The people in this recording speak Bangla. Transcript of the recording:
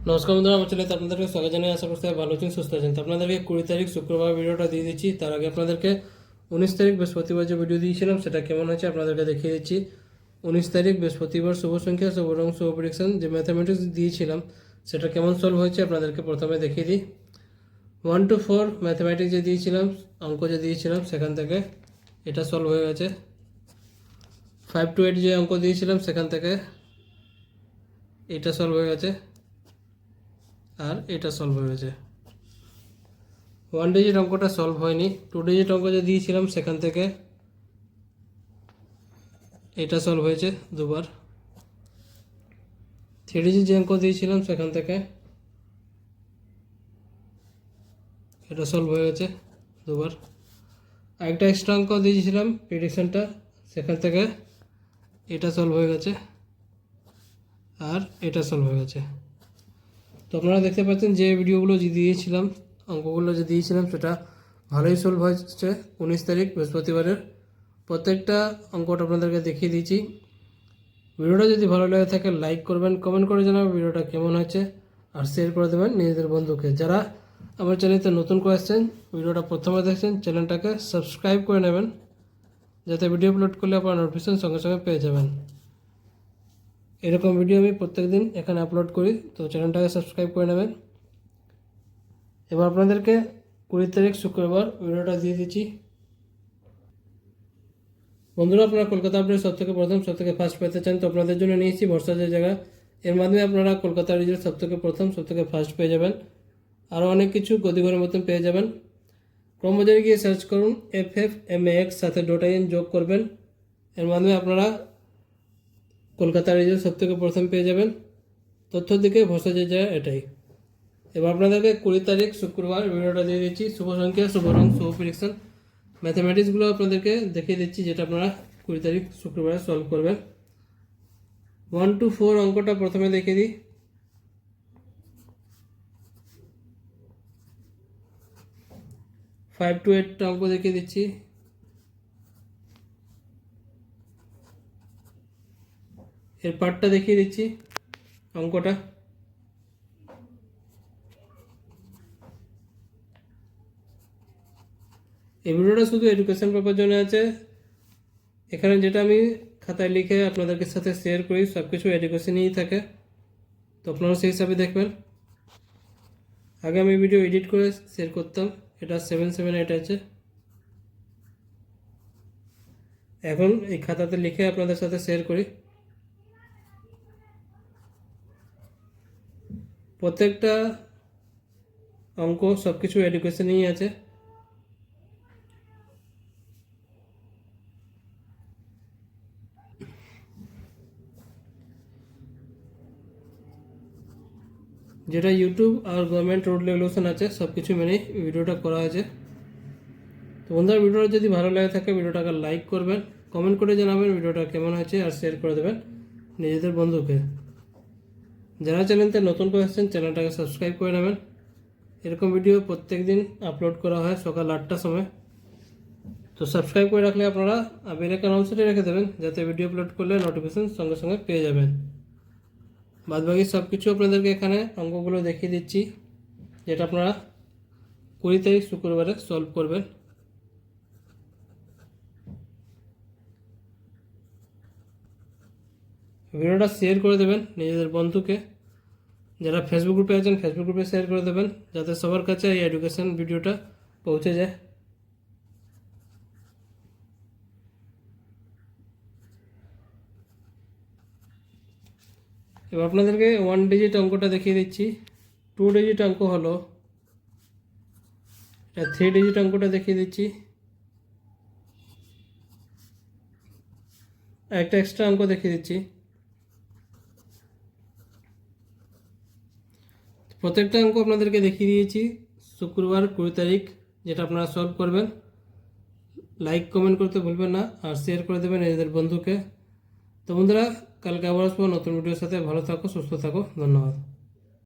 নমস্কার বন্ধুরা, আমার চ্যানেলে আপনাদেরকে স্বাগত জানাই। আশা করতে ভালো আছেন, সুস্থ আছেন। তো আপনাদেরকে 20 তারিখ শুক্রবার ভিডিওটা দিয়ে দিচ্ছি। তার আগে আপনাদেরকে 19 তারিখ বৃহস্পতিবার যে ভিডিও দিয়েছিলাম সেটা কেমন হয়েছে আপনাদেরকে দেখিয়ে দিচ্ছি। 19 তারিখ বৃহস্পতিবার শুভ সংখ্যা, শুভ রং, শুভ প্রেডিকশন যে ম্যাথামেটিক্স দিয়েছিলাম সেটা কেমন সলভ হয়েছে আপনাদেরকে প্রথমে দেখিয়ে দিই। 1 to 4 ম্যাথামেটিক্স যে দিয়েছিলাম, অঙ্ক যে দিয়েছিলাম সেখান থেকে এটা সলভ হয়ে গেছে। 5 to 8 যে অঙ্ক দিয়েছিলাম সেখান থেকে এটা সলভ হয়ে গেছে, আর এটা সলভ হয়ে গেছে। 1 ডিজিট অঙ্কটা সলভ হয়নি। 2 ডিজিট অঙ্ক যে দিয়েছিলাম সেখান থেকে এটা সলভ হয়েছে দুবার। 3 ডিজিট যে অঙ্ক দিয়েছিলাম সেখান থেকে এটা সলভ হয়ে গেছে দুবার। আরেকটা এক্সট্রা অঙ্ক দিয়েছিলাম প্রেডিকশনটা, সেখান থেকে এটা সলভ হয়ে গেছে, আর এটা সলভ হয়ে গেছে। তো আপনারা দেখতে পাচ্ছেন যে ভিডিওগুলো যে দিয়েছিলাম, অঙ্কগুলো যে দিয়েছিলাম সেটা ভালোই সলভ হয়েছে। 19 তারিখ বৃহস্পতিবারের প্রত্যেকটা অঙ্কটা আপনাদেরকে দেখিয়ে দিয়েছি। ভিডিওটা যদি ভালো লাগে থাকে লাইক করবেন, কমেন্ট করে জানাবেন ভিডিওটা কেমন হয়েছে, আর শেয়ার করে দেবেন নিজেদের বন্ধুকে। যারা আমার চ্যানেলতে নতুন করে আসছেন, ভিডিওটা প্রথমে দেখছেন, চ্যানেলটাকে সাবস্ক্রাইব করে নেবেন যাতে ভিডিও আপলোড করলে আপনার নোটিফিকেশন সঙ্গে সঙ্গে পেয়ে যাবেন। এরকম ভিডিও আমি প্রত্যেকদিন এখানে আপলোড করি, তো চ্যানেলটাকে সাবস্ক্রাইব করে নেবেন। এবার আপনাদেরকে 20 তারিখ শুক্রবার ভিডিওটা দিয়ে দিচ্ছি। বন্ধুরা, আপনারা কলকাতা আপডেট সবথেকে প্রথম সবথেকে ফার্স্ট পেতে চান, তো আপনাদের জন্য নিয়েছি ভরসা যে জায়গা। এর মাধ্যমে আপনারা কলকাতা রিজাল্ট সবথেকে প্রথম সবথেকে ফার্স্ট পেয়ে যাবেন। আরও অনেক কিছু গদিঘরের মতন পেয়ে যাবেন। ক্রমবাজারে গিয়ে সার্চ করুন FFMAX সাথে .in যোগ করবেন। এর মাধ্যমে আপনারা কলকাতা রিজাল্ট সবথেকে প্রথম পেয়ে যাবেন। তথ্য দিকে ভরসা যে জায়গা এটাই। এবার আপনাদেরকে 20 তারিখ শুক্রবার ভিডিওটা দিয়ে দিচ্ছি। শুভ সংখ্যা, শুভ রং, শুভ প্রেডিকশন ম্যাথামেটিক্সগুলো আপনাদেরকে দেখিয়ে দিচ্ছি, যেটা আপনারা 20 তারিখ শুক্রবারে সলভ করবেন। 1 to 4 অঙ্কটা প্রথমে দেখিয়ে দিই। 5 to 8 অঙ্ক দেখিয়ে দিচ্ছি। এর পার্টটা দেখিয়ে দিচ্ছি অঙ্কটা। এই ভিডিওটা শুধু এডুকেশন পারপার জন্য আছে। এখানে যেটা আমি খাতায় লিখে আপনাদের সাথে শেয়ার করি সব কিছু এডুকেশনই থাকে, তো আপনারা সেই হিসাবে দেখবেন। আগে আমি ভিডিও এডিট করে শেয়ার করতাম, এটা 778 আছে। এখন এই খাতাতে লিখে আপনাদের সাথে শেয়ার করি। প্রত্যেকটা অঙ্ক সব কিছু এডুকেশনই আছে। যেটা ইউটিউব আর গভর্নমেন্ট রুল রেগুলেশন আছে সব কিছু মেনে ভিডিওটা করা আছে। তো বন্ধুরা, ভিডিওটা যদি ভালো লাগে থাকে ভিডিওটাকে লাইক করবেন, কমেন্ট করে জানাবেন ভিডিওটা কেমন হয়েছে, আর শেয়ার করে দেবেন নিজেদের বন্ধুকে। যারা চ্যানেলতে নতুন করে আসছেন চ্যানেলটাকে সাবস্ক্রাইব করে নেবেন। এরকম ভিডিও প্রত্যেক দিন আপলোড করা হয় সকাল 8টার সময়। তো সাবস্ক্রাইব করে রাখলে আপনারা বেল আইকন অন করে রেখে দেবেন যাতে ভিডিও আপলোড করলে নোটিফিকেশন সঙ্গে সঙ্গে পেয়ে যাবেন। বাদবাকি সব কিছু আপনাদেরকে এখানে অঙ্কগুলো দেখিয়ে দিচ্ছি, যেটা আপনারা 20 তারিখ শুক্রবারে সলভ করবেন। ভিডিওটা শেয়ার করে দেবেন নিজেদের বন্ধুকে। যারা ফেসবুক গ্রুপে আছেন ফেসবুক গ্রুপে শেয়ার করে দেবেন যাতে সবার কাছে এই এডুকেশন ভিডিওটা পৌঁছে যায়। এবার আপনাদেরকে 1 ডিজিট অঙ্কটা দেখিয়ে দিচ্ছি। 2 ডিজিট অঙ্ক হলো, 3 ডিজিট অঙ্কটা দেখিয়ে দিচ্ছি। একটা এক্সট্রা অঙ্ক দেখিয়ে দিচ্ছি। প্রত্যেকটা অঙ্ক আপনাদেরকে দেখিয়ে দিয়েছি শুক্রবার 20 তারিখ, যেটা আপনারা সলভ করবেন। লাইক কমেন্ট করতে ভুলবেন না, আর শেয়ার করে দেবেন নিজেদের বন্ধুকে। তো বন্ধুরা, কালকে আবার আসবো নতুন ভিডিওর সাথে। ভালো থাকো, সুস্থ থাকো, ধন্যবাদ।